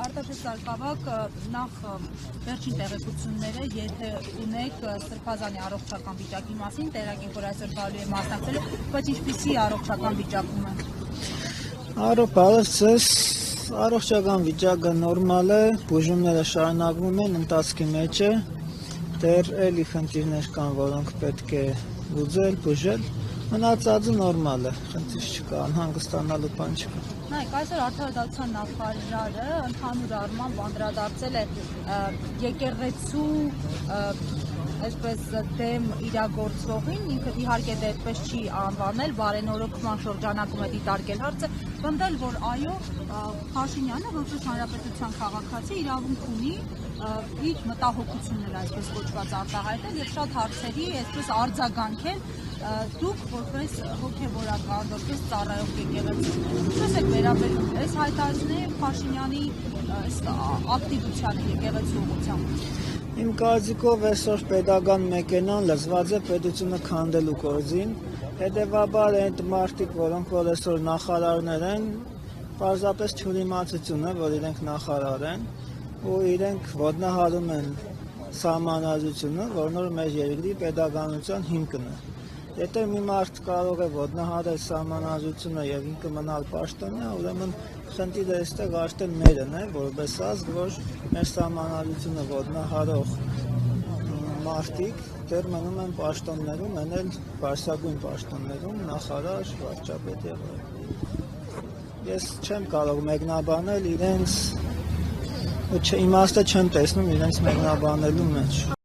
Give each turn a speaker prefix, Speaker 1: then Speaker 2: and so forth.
Speaker 1: Արտաշես Սարգսակ, նախ վերջին տեղեկությունները, եթե ունեք Սրբազանի առողջական վիճակի մասին, տեղակին, որ այսօր գալու է մասնակցելու, բայց ինչպիսի առողջական վիճակում է։
Speaker 2: Առողջական վիճակը նորմալ է, բուժումները շարունակվում են, ընթացքի մեջ է, դեռ էլի խնդիրներ կան, որոնք պետք է լուծել, բուժել, մնացածը նորմալ է, խնդիր չկա, անհանգստանալու բան չկա։
Speaker 1: Նայեք, այսօր Արդարադատության նախարարը ընդհանուր առմամբ անդրադարձել է եկեղեցու այսպես դեմ իրագործողին, ինքը իհարկե դեպպես չի անվանել, բարենորոգման շրջանակում է դիտարկել հարցը, պնդել, որ այո, Փաշինյանը որպես հանրապետության քաղաքացի իրավունք ունի իր մտահոգությունները այսպես կոչված արտահայտել եւ շատ հարցերի այսպես արձագանքել դուք որպես հոգեվորական, որպես ծառայող եկեղեցի։ Ինչպես եք վերաբերում այս հայտարարությունների Փաշինյանի ակտիվությանը եկեղեցու ուղղությամբ։
Speaker 2: Իմ կարծիքով այսօր պետական մեքենան լծված է պետությունը քանդելու գործին, հետևաբար այդ մարդիկ, որոնք որ այսօր նախարարներ են, պարզապես թյուրիմացություն է, որ իրենք նախարար են ու իրենք ոտնահարում են սահմանադրությունը, որն որ մեր երկրի պետականության հիմքն է։ Եթե մի մարդ կարող է ոտնահարել սահմանադրությունը եւ ինքը մնալ պաշտոնյա, ուրեմն խնդիրը այստեղ արդեն մերն է, որպես ազգ, որ մեր սահմանադրությունը ոտնահարող մարդիկ դեռ մնում են պաշտոններում, մնել բարձրագույն պաշտոններում, նախարար, վարչապետ եւ այլն։ Ես չեմ կարող մեկնաբանել իրենց, իմաստը չեմ տեսնում իրենց մեկնաբանելու մեջ։